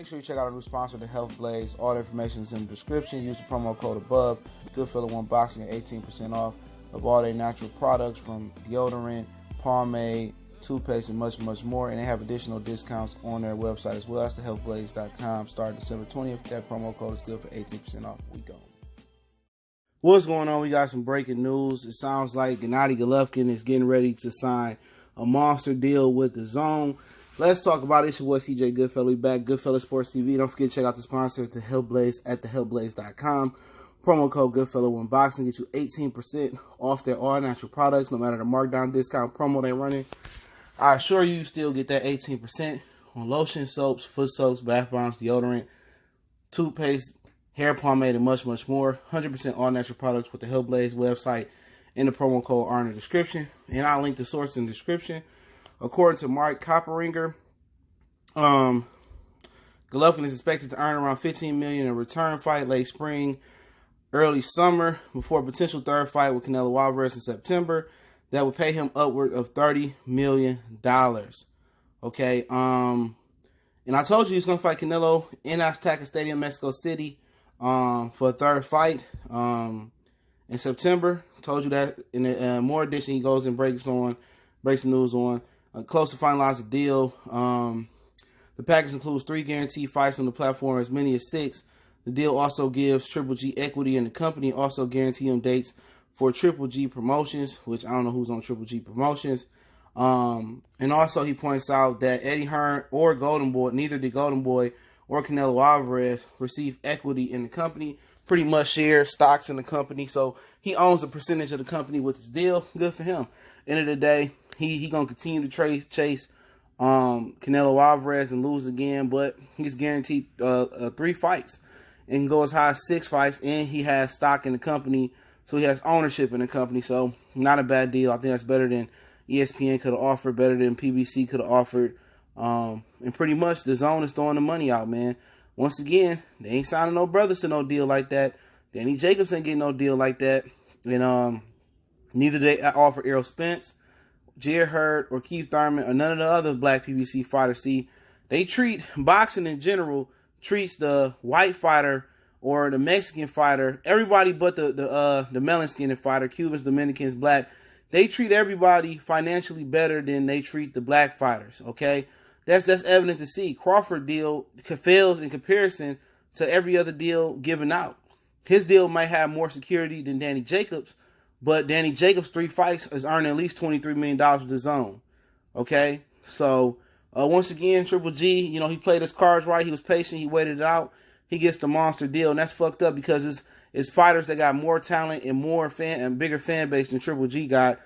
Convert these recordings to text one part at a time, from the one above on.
Make sure you check out our new sponsor, the Health Blaze. All the information is in the description. Use the promo code above. Goodfella1 Boxing at 18% off of all their natural products from deodorant, pomade, toothpaste, and much, much more. And they have additional discounts on their website as well. That's thehealthblaze.com. Starting December 20th. That promo code is good for 18% off. We go. What's going on? We got some breaking news. It sounds like Gennady Golovkin is getting ready to sign a monster deal with the DAZN. Let's talk about it. It's your boy CJ Goodfella. We back. Goodfella Sports TV. Don't forget to check out the sponsor at the Health Blaze at thehealthblaze.com. Promo code Goodfella1 Boxing get you 18% off their all natural products, no matter the markdown discount promo they're running. I assure you still get that 18% on lotion, soaps, foot soaps, bath bombs, deodorant, toothpaste, hair pomade, and much, much more. 100% all natural products with the Health Blaze website and the promo code are in the description. And I'll link the source in the description. According to Mark Copperinger, Golovkin is expected to earn around $15 million in a return fight late spring, early summer, before a potential third fight with Canelo Alvarez in September. That would pay him upward of $30 million. Okay, and I told you he's going to fight Canelo in Azteca Stadium, Mexico City, for a third fight in September. Told you that in a more edition he goes and breaks some news on. Close to finalize the deal. The package includes 3 guaranteed fights on the platform, as many as 6. The deal also gives Triple G equity in the company, also guarantee him dates for Triple G Promotions, which I don't know who's on Triple G Promotions. And also he points out that Eddie Hearn or Golden Boy, neither did Golden Boy or Canelo Alvarez receive equity in the company, pretty much share stocks in the company. So he owns a percentage of the company with his deal. Good for him. End of the day, he gonna continue to chase Canelo Alvarez and lose again, but he's guaranteed 3 fights and go as high as 6 fights, and he has stock in the company, so he has ownership in the company. So not a bad deal. I think that's better than ESPN could have offered, better than PBC could have offered, and pretty much the DAZN is throwing the money out, man. Once again, they ain't signing no brothers to no deal like that. Danny Jacobs ain't getting no deal like that, and neither they offer Errol Spence, Jared Hurd, or Keith Thurman, or none of the other black PBC fighters. See, they treat boxing in general, treats the white fighter or the Mexican fighter, everybody but the melon-skinned fighter, Cubans, Dominicans, black. They treat everybody financially better than they treat the black fighters. Okay, that's evident to see. Crawford deal fails in comparison to every other deal given out. His deal might have more security than Danny Jacobs, but Danny Jacobs' 3 fights is earning at least $23 million with the DAZN. Okay, so once again, Triple G, he played his cards right. He was patient. He waited it out. He gets the monster deal, and that's fucked up because it's fighters that got more talent and bigger fan base than Triple G got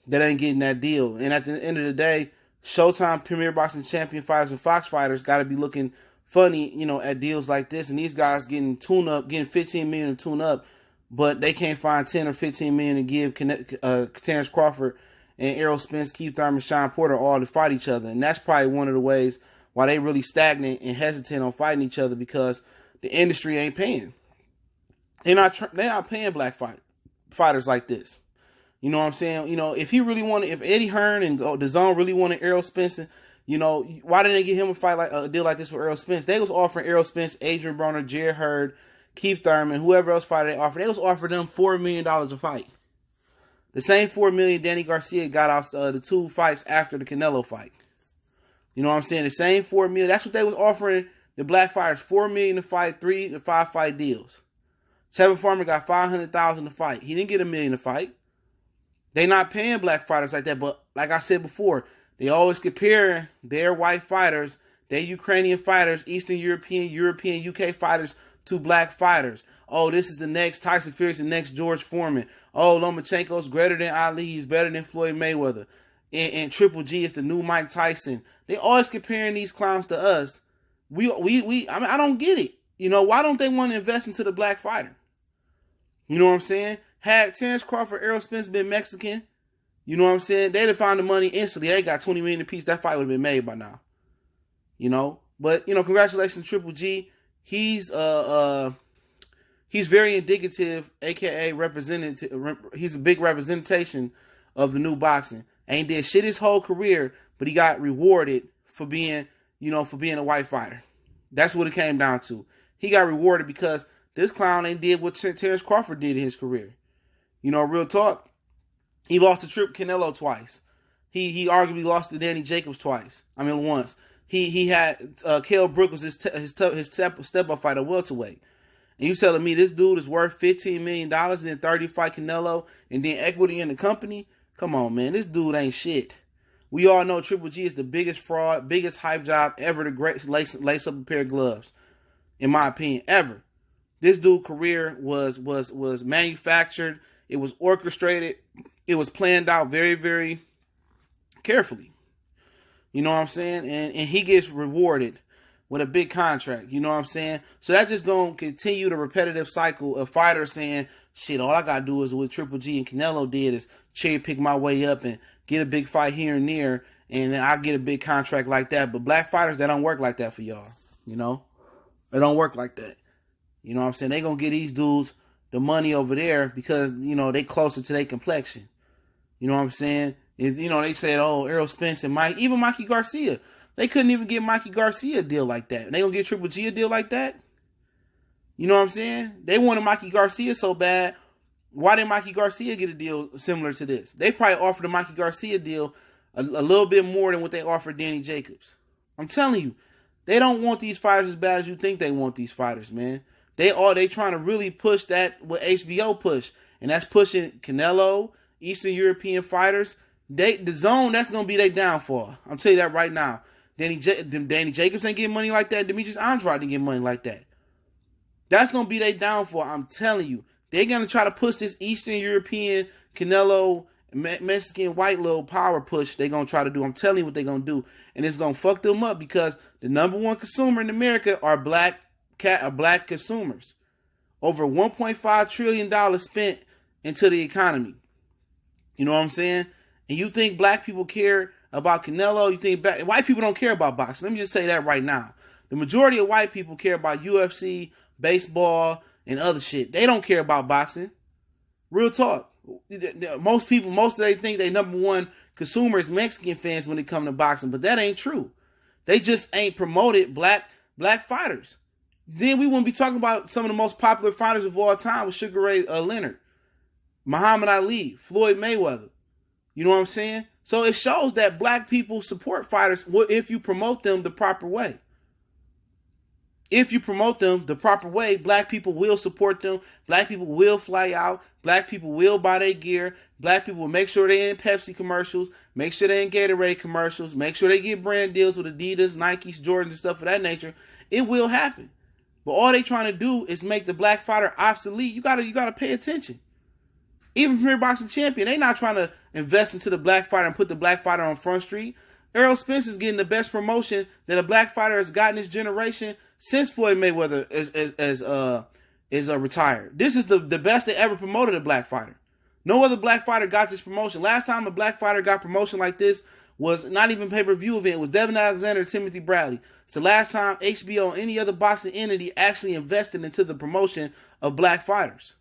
that ain't getting that deal. And at the end of the day, Showtime Premier Boxing Champion fighters and Fox fighters got to be looking funny, at deals like this. And these guys getting getting $15 million to tune up, but they can't find $10 or $15 million to give Terrence Crawford and Errol Spence, Keith Thurman, Sean Porter all to fight each other. And that's probably one of the ways why they really stagnant and hesitant on fighting each other, because the industry ain't paying. They're not paying black fighters like this. You know what I'm saying? If Eddie Hearn and the DAZN really wanted Errol Spence, why didn't they get him a deal like this with Errol Spence? They was offering Errol Spence, Adrian Broner, Jared Hurd, Keith Thurman, whoever else fighter they offered. They was offering them $4 million a fight. The same $4 million Danny Garcia got off the 2 fights after the Canelo fight. You know what I'm saying? The same $4 million. That's what they was offering the black fighters. $4 million to fight, 3 to 5 fight deals. Tevin Farmer got $500,000 to fight. He didn't get $1 million to fight. They not paying black fighters like that, but like I said before, they always comparing their white fighters, their Ukrainian fighters, Eastern European, UK fighters to black fighters. Oh, this is the next Tyson Fury, the next George Foreman. Oh, Lomachenko's greater than Ali, he's better than Floyd Mayweather. And Triple G is the new Mike Tyson. They always comparing these clowns to us. I don't get it. Why don't they want to invest into the black fighter? You know what I'm saying? Had Terrence Crawford, Errol Spence been Mexican, you know what I'm saying? They'd have found the money instantly. They got $20 million apiece. That fight would have been made by now. But congratulations, Triple G. He's very indicative, aka representative. He's a big representation of the new boxing. Ain't did shit his whole career, but he got rewarded for being a white fighter. That's what it came down to. He got rewarded because this clown ain't did what Terrence Crawford did in his career. You know, real talk. He lost to Canelo twice. He arguably lost to Danny Jacobs twice. I mean, once. He had Kell Brook was his step up fight at welterweight. And you telling me this dude is worth $15 million and then 30 fight Canelo and then equity in the company? Come on, man. This dude ain't shit. We all know Triple G is the biggest fraud, biggest hype job ever to lace up a pair of gloves, in my opinion, ever. This dude's career was manufactured. It was orchestrated. It was planned out very, very carefully. You know what I'm saying? And he gets rewarded with a big contract. You know what I'm saying? So that's just going to continue the repetitive cycle of fighters saying, shit, all I got to do is what Triple G and Canelo did is cherry pick my way up and get a big fight here and there, and then I get a big contract like that. But black fighters, that don't work like that for y'all. You know? It don't work like that. You know what I'm saying? They going to get these dudes the money over there because, you know, they closer to their complexion. You know what I'm saying? You know, they said, oh, Errol Spence and even Mikey Garcia. They couldn't even get Mikey Garcia a deal like that. And they gonna get Triple G a deal like that? You know what I'm saying? They wanted Mikey Garcia so bad. Why didn't Mikey Garcia get a deal similar to this? They probably offered a Mikey Garcia deal a little bit more than what they offered Danny Jacobs. I'm telling you, they don't want these fighters as bad as you think they want these fighters, man. They trying to really push that what HBO push, and that's pushing Canelo, Eastern European fighters. The DAZN, that's gonna be their downfall. I'm telling you that right now. Danny Jacobs ain't getting money like that. Demetrius Andrade didn't get money like that. That's gonna be their downfall. I'm telling you, they're gonna try to push this Eastern European Canelo Mexican white little power push. They're gonna try to do. I'm telling you what they're gonna do, and it's gonna fuck them up because the number one consumer in America are black consumers. Over $1.5 trillion spent into the economy. You know what I'm saying? And you think black people care about Canelo? You think white people don't care about boxing? Let me just say that right now. The majority of white people care about UFC, baseball, and other shit. They don't care about boxing. Real talk. Most of they think they number one consumer is Mexican fans when it comes to boxing, but that ain't true. They just ain't promoted black fighters. Then we wouldn't be talking about some of the most popular fighters of all time with Sugar Ray Leonard, Muhammad Ali, Floyd Mayweather. You know what I'm saying? So it shows that black people support fighters if you promote them the proper way. If you promote them the proper way, black people will support them. Black people will fly out. Black people will buy their gear. Black people will make sure they're in Pepsi commercials. Make sure they're in Gatorade commercials. Make sure they get brand deals with Adidas, Nikes, Jordans, and stuff of that nature. It will happen. But all they trying to do is make the black fighter obsolete. You gotta pay attention. Even Premier Boxing Champion, they not trying to invest into the black fighter and put the black fighter on Front Street. Errol Spence is getting the best promotion that a black fighter has gotten this generation since Floyd Mayweather is retired. This is the best they ever promoted a black fighter. No other black fighter got this promotion. Last time a black fighter got promotion like this was not even pay-per-view event. It was Devin Alexander and Timothy Bradley. It's the last time HBO or any other boxing entity actually invested into the promotion of black fighters.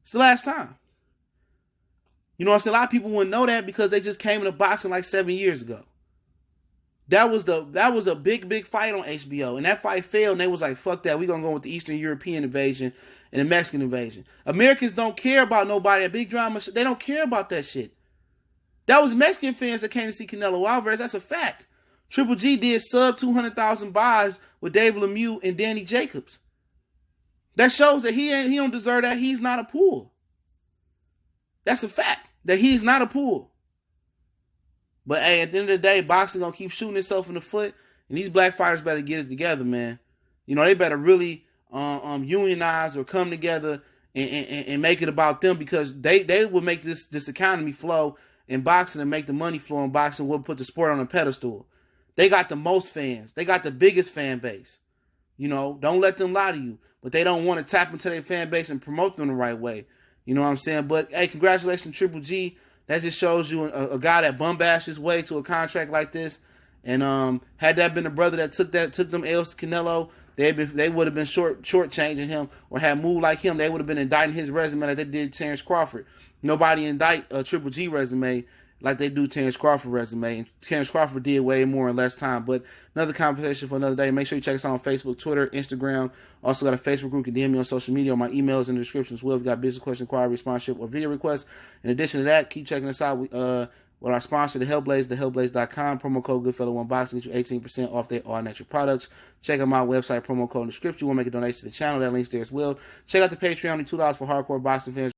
It's the last time. You know what I'm saying? A lot of people wouldn't know that because they just came into boxing like 7 years ago. That was a big fight on HBO, and that fight failed, and they was like, fuck that, we gonna go with the Eastern European invasion and the Mexican invasion. Americans don't care about nobody. A big drama, they don't care about that shit. That was Mexican fans that came to see Canelo Alvarez. That's a fact. Triple G did sub 200,000 buys with David Lemieux and Danny Jacobs. That shows that he don't deserve that. He's not a pool. That's a fact. That he's not a pool. But hey, at the end of the day, boxing gonna keep shooting itself in the foot, and these black fighters better get it together, man. You know, they better really unionize or come together and make it about them, because they will make this economy flow in boxing and make the money flow in boxing. Will put the sport on a pedestal. They got the most fans. They got the biggest fan base. You know, don't let them lie to you. But they don't want to tap into their fan base and promote them the right way. You know what I'm saying? But hey, congratulations, Triple G. That just shows you a guy that bum-bashed his way to a contract like this. And had that been a brother that took them L's to Canelo, they would have been shortchanging him, or had moved like him. They would have been indicting his resume like they did Terrence Crawford. Nobody indict a Triple G resume like they do Terrence Crawford resume. And Terrence Crawford did way more in less time. But another conversation for another day. Make sure you check us out on Facebook, Twitter, Instagram. Also got a Facebook group. You can DM me on social media. My email is in the description as well. If you got business question, inquiry, sponsorship, or video requests. In addition to that, keep checking us out with our sponsor, The Hellblaze, thehellblaze.com. Promo code Goodfellow1Boxing get you 18% off their all natural products. Check out my website, promo code in the description. You want to make a donation to the channel. That link's there as well. Check out the Patreon, only $2 for hardcore boxing fans.